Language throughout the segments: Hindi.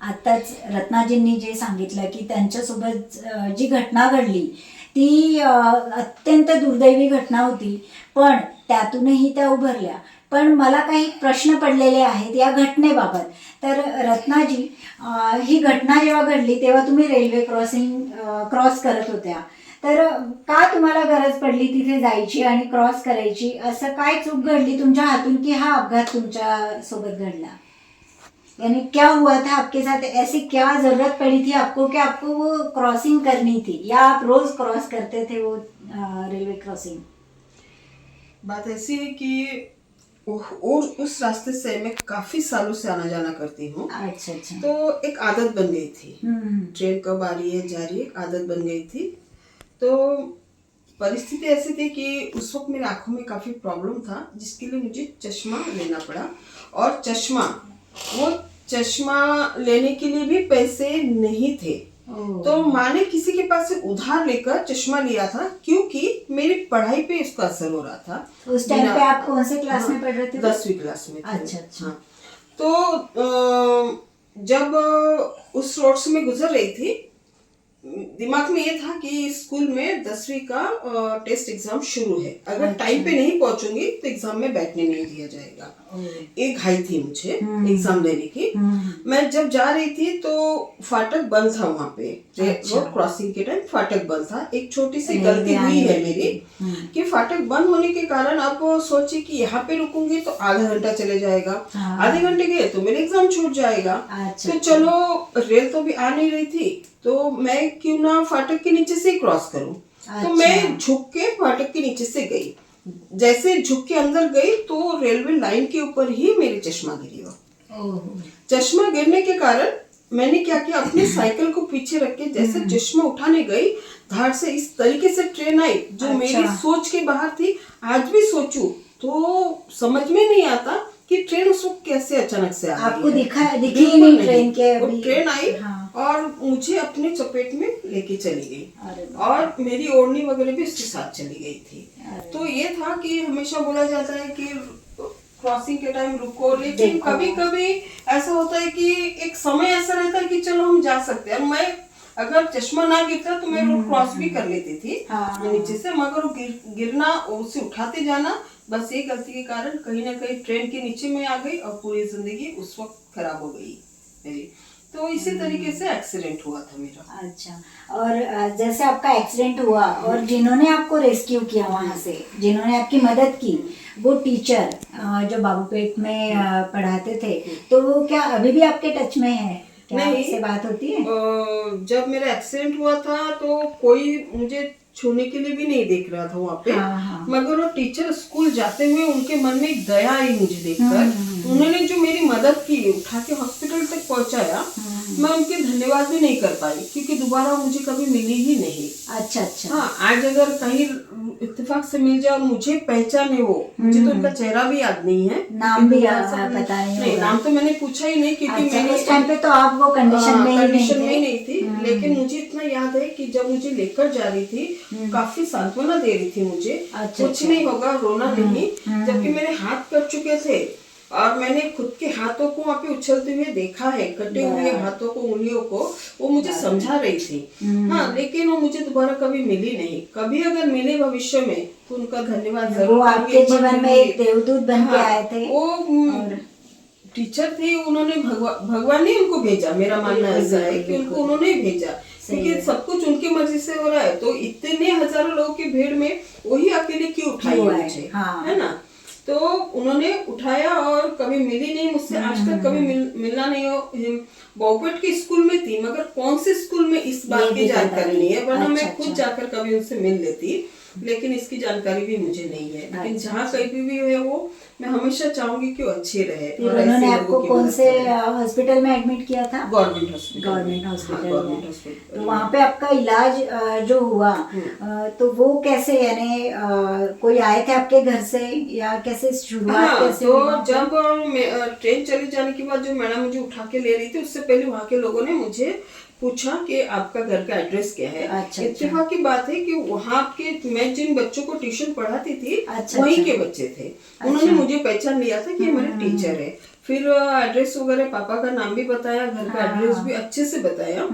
आताच रत्नाजींनी जे सांगितलं की त्यांच्यासोबत जी घटना घडली ती अत्यंत दुर्दैवी घटना होती, पण त्यातूनही त्या उभरल्या. पण मला काही प्रश्न पडलेले आहेत या घटनेबाबत. तर रत्नाजी, ही घटना जेव्हा घडली तेव्हा तुम्ही रेल्वे क्रॉस करत होत्या. तर का तुम्हाला गरज पडली तिथे जायची आणि क्रॉस करायची? असं काय चूक घडली तुमच्या हातून की हा अपघात तुमच्या सोबत घडला? यानी क्या हुआ था आपके साथ, ऐसी क्या जरूरत पड़ी थी आपको कि आपको वो क्रॉसिंग करनी थी, या आप रोज क्रॉस करते थे वो रेलवे क्रॉसिंग? बात ऐसी है कि और उस रास्ते से मैं काफी सालों से आना जाना करती हूँ। अच्छा अच्छा। तो एक आदत बन गई थी। ट्रेन कब आ रही है जा रही है, आदत बन गई थी। तो परिस्थिति ऐसी थी कि उस वक्त मेरी आंखों में काफी प्रॉब्लम था, जिसके लिए मुझे चश्मा लेना पड़ा। और वो चश्मा लेने के लिए भी पैसे नहीं थे। तो मैंने किसी के पास से उधार लेकर चश्मा लिया था, क्योंकि मेरी पढ़ाई पे इसका असर हो रहा था। उस टाइम पे आप कौन से क्लास में पढ़ रहे थे? 10वीं क्लास में थे। अच्छा अच्छा। हाँ। तो जब उस रोड से मैं गुजर रही थी, दिमाग में ये था कि स्कूल में 10वीं का टेस्ट एग्जाम शुरू है, अगर टाइम पे नहीं पहुंचूंगी तो एग्जाम में बैठने नहीं दिया जाएगा। एक घाई थी मुझे एग्जाम देने की। मैं जब जा रही थी तो फाटक बंद था वहां पे। रोड क्रॉसिंग के टाइम फाटक बंद था। एक छोटी सी गलती हुई है मेरी कि फाटक बंद होने के कारण अब सोची कि यहाँ पे रुकूंगी तो आधा घंटा चले जाएगा, आधे घंटे गए तो मेरा एग्जाम छूट जाएगा। तो चलो, रेल तो भी आ नहीं रही थी, तो मैं क्यों ना फाटक के नीचे से क्रॉस करूं। तो मैं झुक के फाटक के नीचे से गई। जैसे झुक के अंदर गई तो रेलवे लाइन के ऊपर ही मेरी चश्मा गिरी। चश्मा गिरने के कारण मैंने क्या किया, अपने साइकिल को पीछे रख के जैसे चश्मा उठाने गई, धार से इस तरीके से ट्रेन आई जो मेरी सोच के बाहर थी। आज भी सोचूं तो समझ में नहीं आता कि ट्रेन उस वक्त कैसे अचानक से आ गई। आपको दिखी ही नहीं ट्रेन के अभी? ट्रेन आई और मुझे अपने चपेट में लेके चली गई, और मेरी ओढ़नी वगैरह भी उसके साथ चली गई थी। तो ये था कि हमेशा बोला जाता है कि क्रॉसिंग के टाइम रुको, लेकिन कभी कभी ऐसा होता है कि एक समय ऐसा रहता है कि चलो हम जा सकते हैं। मैं अगर चश्मा ना गिरता तो मैं रोड क्रॉस भी कर लेती थी नीचे से, मगर गिरना, उसे उठाते जाना, बस ये गलती के कारण कहीं ना कहीं ट्रेन के नीचे में आ गई और पूरी जिंदगी उस वक्त खराब हो गई मेरी। तो इसी तरीके से एक्सीडेंट हुआ था मेरा। अच्छा, और जैसे आपका एक्सीडेंट हुआ और जिन्होंने आपको रेस्क्यू किया वहां से, जिन्होंने आपकी मदद की, वो टीचर जो बाबूपेट में पढ़ाते थे, तो वो क्या अभी भी आपके टच में है? नहीं, उससे बात होती है? जब मेरा एक्सीडेंट हुआ था तो कोई मुझे छूने के लिए भी नहीं देख रहा था वहाँ पे। मगर वो टीचर स्कूल जाते हुए उनके मन में एक दया आई मुझे देखकर। उन्होंने जो मेरी मदद की, उठा के हॉस्पिटल तक पहुँचाया, मैं उनके धन्यवाद भी नहीं कर पाई, क्योंकि दोबारा मुझे कभी मिली ही नहीं। अच्छा अच्छा। हाँ, आज अगर कहीं इत्तेफाक से मिल जाए और मुझे पहचाने वो, मुझे तो उनका चेहरा भी याद नहीं है, नाम भी पता नहीं। नाम तो मैंने पूछा ही नहीं, क्योंकि मैंने उस टाइम पे तो आप वो कंडीशन में नहीं थी। लेकिन मुझे इतना याद है कि जब मुझे लेकर जा रही थी, काफी सांत्वना दे रही थी मुझे, कुछ नहीं होगा, रोना नहीं, जबकि मेरे हाथ कट चुके थे और मैंने खुद के हाथों को वहाँ पे उछलते हुए देखा है, कटे हुए हाथों को, उंगलियों को। वो मुझे समझा रही थी। हाँ, लेकिन वो मुझे दोबारा कभी मिली नहीं। कभी अगर मिले भविष्य में तो उनका धन्यवाद जरूर। वो आपके जीवन में एक देवदूत बन के आए थे। वो टीचर थे, उन्होंने भगवान ने उनको भेजा। मेरा मानना ऐसा है कि उनको उन्होंने भेजा, क्योंकि सब कुछ उनकी मर्जी से हो रहा है। तो इतने हजारों लोगों की भीड़ में वही अकेले क्यों उठाई मुझे, है ना? तो उन्होंने उठाया और कभी मिली नहीं मुझसे, आज तक कभी मिलना नहीं हो। बाबूपेट के स्कूल में थी, मगर कौन से स्कूल में इस बात की जानकारी नहीं है, वरना मैं खुद जाकर कभी उनसे मिल लेती, लेकिन इसकी जानकारी भी मुझे नहीं है। लेकिन जहाँ कहीं भी है वो, मैं हमेशा चाहूंगी कि वो अच्छे रहे। उन्होंने आपको कौन से हॉस्पिटल में एडमिट किया था? गवर्नमेंट हॉस्पिटल में। तो वहाँ पे आपका इलाज जो हुआ, तो वो कैसे, यानी कोई आए थे आपके घर से या कैसे शुरुआत कैसे? तो जब ट्रेन चले जाने के बाद जो मैडम मुझे उठा के ले रही थी, उससे पहले वहाँ के लोगों ने मुझे पूछा कि आपका घर का एड्रेस क्या है। इत्तेफाक की बात है कि वहाँ के मैं जिन बच्चों को ट्यूशन पढ़ाती थी, वहीं के बच्चे थे। उन्होंने मुझे पहचान लिया था कि मेरे टीचर है। फिर एड्रेस वगैरह पापा का नाम भी बताया, घर का एड्रेस भी अच्छे से बताया।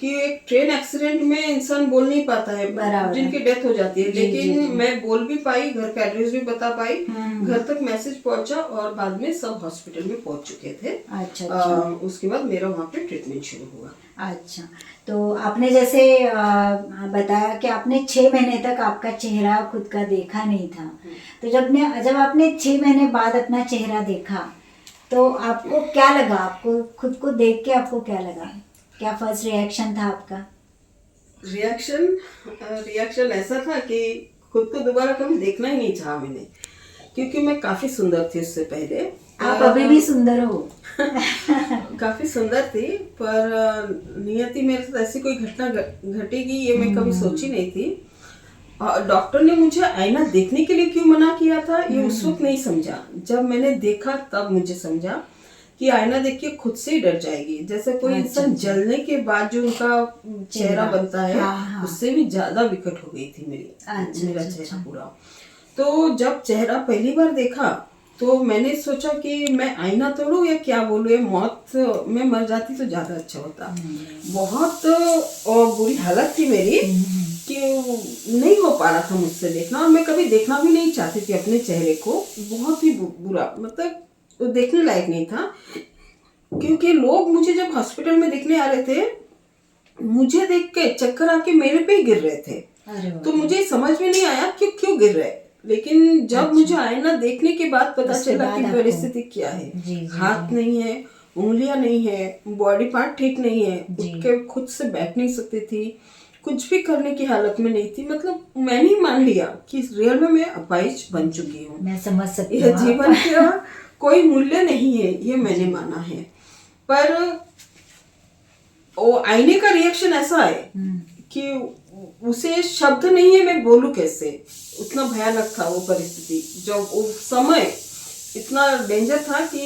कि एक ट्रेन एक्सीडेंट में इंसान बोल नहीं पाता है, बराबर। जिनकी डेथ हो जाती है, जी, लेकिन जी, जी। मैं बोल भी पाई, घर का एड्रेस भी बता पाई, घर तक मैसेज पहुंचा और बाद में सब हॉस्पिटल में पहुंच चुके थे। अच्छा अच्छा। उसके बाद मेरा वहाँ पे ट्रीटमेंट शुरू हुआ। अच्छा, तो आपने जैसे बताया कि आपने 6 महीने तक आपका चेहरा खुद का देखा नहीं था, तो जब आपने 6 महीने बाद अपना चेहरा देखा तो आपको क्या लगा? आपको खुद को देख के आपको क्या लगा? क्या फर्स्ट रिएक्शन था आपका? रिएक्शन ऐसा था कि खुद को दोबारा कभी देखना ही नहीं चाहा मैंने, क्योंकि मैं काफी सुंदर थी उससे पहले। आप अभी भी सुंदर हो। काफी सुंदर थी, पर नियति मेरे साथ ऐसी कोई घटना घटेगी ये मैं कभी सोची नहीं थी। डॉक्टर ने मुझे आईना देखने के लिए क्यों मना किया था ये उस वक्त नहीं समझा। जब मैंने देखा तब मुझे समझा कि आईना देख के खुद से ही डर जाएगी। जैसे कोई इंसान जलने के बाद जो उनका चेहरा बनता है, उससे भी ज्यादा विकट हो गई थी मेरा चेहरा पूरा। तो जब चेहरा पहली बार देखा तो मैंने सोचा कि मैं आईना तोड़ूं या क्या बोलूं, ये मौत में मर जाती तो ज्यादा अच्छा होता। बहुत बुरी हालत थी मेरी कि नहीं हो पा रहा था मुझसे देखना, और मैं कभी देखना भी नहीं चाहती थी अपने चेहरे को। बहुत ही बुरा, मतलब वो देखने लायक नहीं था, क्योंकि लोग मुझे जब हॉस्पिटल में देखने आ रहे थे, मुझे देख के चक्कर आके मेरे पे ही गिर रहे थे। तो मुझे समझ में नहीं आया कि क्यों गिर रहे। लेकिन जब मुझे आईना देखने के बाद पता चला कि परिस्थिति क्या है। हाथ नहीं है, उंगलियां नहीं है, बॉडी पार्ट ठीक नहीं है, उठ के खुद से बैठ नहीं सकती थी, कुछ भी करने की हालत में नहीं थी। मतलब मैंने ही मान लिया कि रियल में मैं अपाहिज बन चुकी हूँ। मैं समझ सकती हूँ, यह जीवन का कोई मूल्य नहीं है, ये मैंने माना है। पर वो आईने का रिएक्शन ऐसा है कि उसे शब्द नहीं है, मैं बोलूं कैसे। उतना भयानक था वो परिस्थिति, जब वो समय इतना डेंजर था कि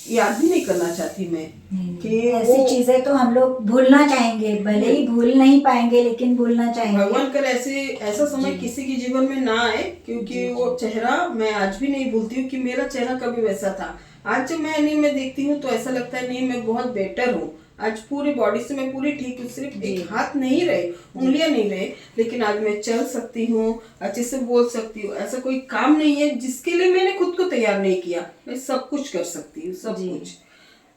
याद भी नहीं करना चाहती मैं कि ऐसी चीजें तो हम लोग भूलना चाहेंगे, भले ही भूल नहीं पाएंगे लेकिन भूलना चाहेंगे। भगवान करे ऐसा समय किसी के जीवन में ना आए, क्योंकि वो चेहरा मैं आज भी नहीं भूलती हूँ कि मेरा चेहरा कभी वैसा था। आज जब मैं एनी में देखती हूँ तो ऐसा लगता है नहीं, मैं बहुत बेटर हूँ। आज पूरी बॉडी से मैं पूरी ठीक हूँ, सिर्फ एक हाथ नहीं रहे, उंगलियां नहीं रहे, लेकिन आज मैं चल सकती हूँ, अच्छे से बोल सकती हूँ। ऐसा कोई काम नहीं है जिसके लिए मैंने खुद को तैयार नहीं किया। मैं सब कुछ कर सकती हूँ, सब कुछ।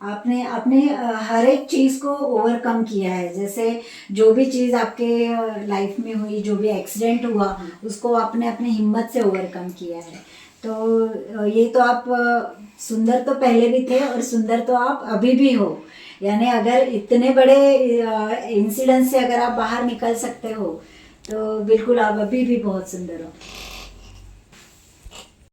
आपने हर एक चीज को ओवरकम किया है। जैसे जो भी चीज आपके लाइफ में हुई, जो भी एक्सीडेंट हुआ, उसको आपने अपनी हिम्मत से ओवरकम किया है। तो ये तो आप सुंदर तो पहले भी थे और सुंदर तो आप अभी भी हो। यानी अगर इतने बड़े इंसिडेंट से अगर आप बाहर निकल सकते हो तो बिल्कुल आप अभी भी बहुत सुंदर हो।